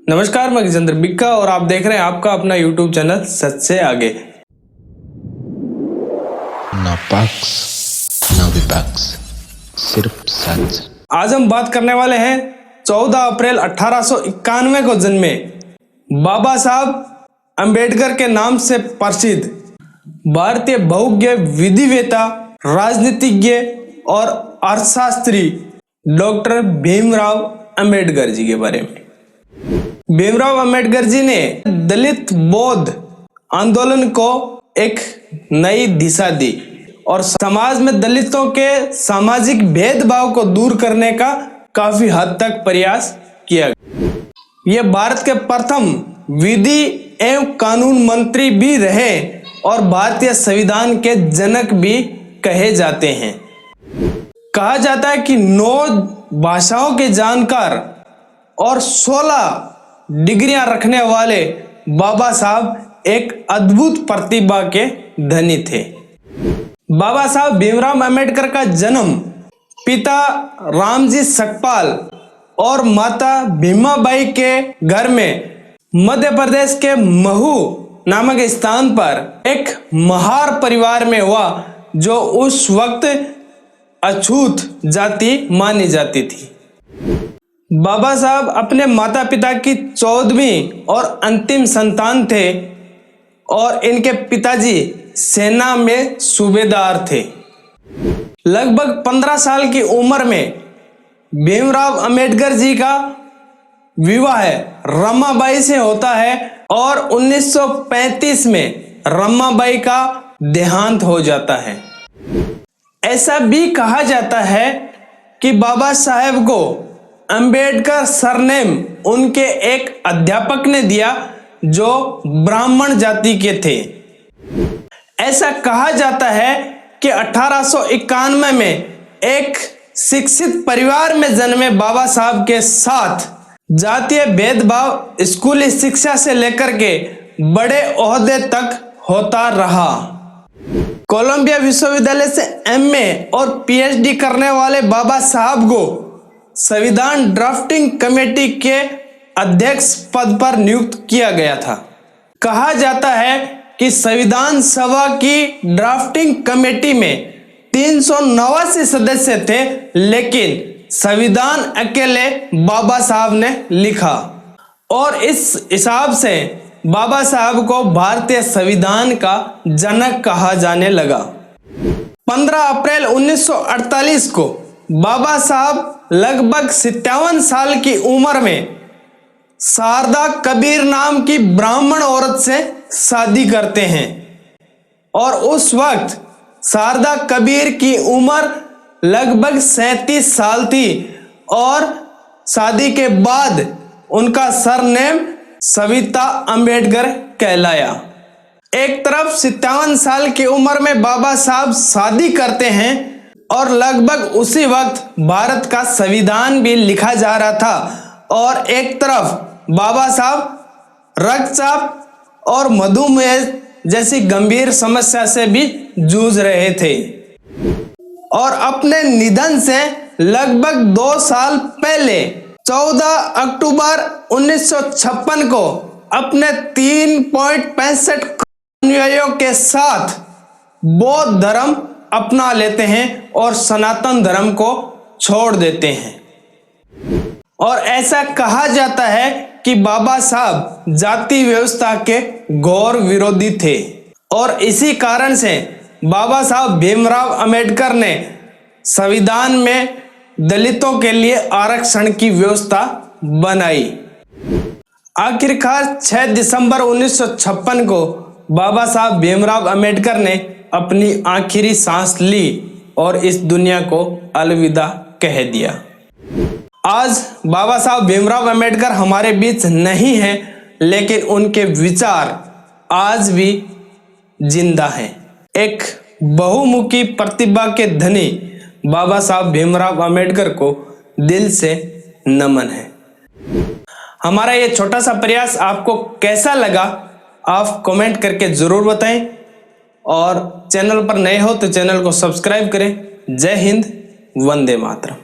नमस्कार, मैं गजेंद्र बिक्का और आप देख रहे हैं आपका अपना YouTube चैनल सच से आगे। ना पक्ष ना विपक्ष, सिर्फ सच। आज हम बात करने वाले हैं 14 अप्रैल 1891 को जन्मे बाबा साहब अंबेडकर के नाम से प्रसिद्ध भारतीय बहुज्ञ, विधिवेता, राजनीतिज्ञ और अर्थशास्त्री डॉक्टर भीमराव अंबेडकर जी के बारे में। भीमराव अंबेडकर जी ने दलित बौद्ध आंदोलन को एक नई दिशा दी और समाज में दलितों के सामाजिक भेदभाव को दूर करने का काफी हद तक प्रयास किया। ये भारत के प्रथम विधि एवं कानून मंत्री भी रहे और भारतीय संविधान के जनक भी कहे जाते हैं। कहा जाता है कि 9 भाषाओं के जानकार और 16 डिग्रियां रखने वाले बाबा साहब एक अद्भुत प्रतिभा के धनी थे। बाबा साहब भीमराव अंबेडकर का जन्म पिता रामजी सकपाल और माता भीमाबाई के घर में मध्य प्रदेश के महू नामक स्थान पर एक महार परिवार में हुआ, जो उस वक्त अछूत जाति मानी जाती थी। बाबा साहब अपने माता पिता की 14वीं और अंतिम संतान थे और इनके पिताजी सेना में सूबेदार थे। लगभग 15 साल की उम्र में भीमराव अंबेडकर जी का विवाह रमाबाई से होता है और 1935 में रमाबाई का देहांत हो जाता है। ऐसा भी कहा जाता है कि बाबा साहेब को अंबेडकर सरनेम उनके एक अध्यापक ने दिया जो ब्राह्मण जाति के थे। ऐसा कहा जाता है कि 1891 में एक शिक्षित परिवार में जन्मे बाबा साहब के साथ जातीय भेदभाव स्कूली शिक्षा से लेकर के बड़े ओहदे तक होता रहा। कोलंबिया विश्वविद्यालय से एमए और पीएचडी करने वाले बाबा साहब को संविधान ड्राफ्टिंग कमेटी के अध्यक्ष पद पर नियुक्त किया गया था। कहा जाता है कि संविधान सभा की ड्राफ्टिंग कमेटी में 389 सदस्य थे, लेकिन संविधान अकेले बाबा साहब ने लिखा और इस हिसाब से बाबा साहब को भारतीय संविधान का जनक कहा जाने लगा। 15 अप्रैल 1948 को बाबा साहब लगभग 57 साल की उम्र में शारदा कबीर नाम की ब्राह्मण औरत से शादी करते हैं और उस वक्त शारदा कबीर की उम्र लगभग 37 साल थी और शादी के बाद उनका सरनेम सविता अंबेडकर कहलाया। एक तरफ 57 साल की उम्र में बाबा साहब शादी करते हैं और लगभग उसी वक्त भारत का संविधान भी लिखा जा रहा था और एक तरफ बाबा साहब रक्तचाप और मधुमेह जैसी गंभीर समस्या से भी जूझ रहे थे और अपने निधन से लगभग 2 साल पहले 14 अक्टूबर 1956 को अपने 3.65 अनुयायियों के साथ बौद्ध धर्म अपना लेते हैं और सनातन धर्म को छोड़ देते हैं। और ऐसा कहा जाता है कि बाबा साहब जाति व्यवस्था के घोर विरोधी थे और इसी कारण से बाबा साहब भीमराव अंबेडकर ने संविधान में दलितों के लिए आरक्षण की व्यवस्था बनाई। आखिरकार 6 दिसंबर 1956 को बाबा साहब भीमराव अंबेडकर ने अपनी आखिरी सांस ली और इस दुनिया को अलविदा कह दिया। आज बाबा साहब भीमराव अंबेडकर हमारे बीच नहीं हैं, लेकिन उनके विचार आज भी जिंदा हैं। एक बहुमुखी प्रतिभा के धनी बाबा साहब भीमराव अंबेडकर को दिल से नमन है। हमारा ये छोटा सा प्रयास आपको कैसा लगा, आप कमेंट करके जरूर बताएं और चैनल पर नए हो तो चैनल को सब्सक्राइब करें। जय हिंद, वंदे मातरम।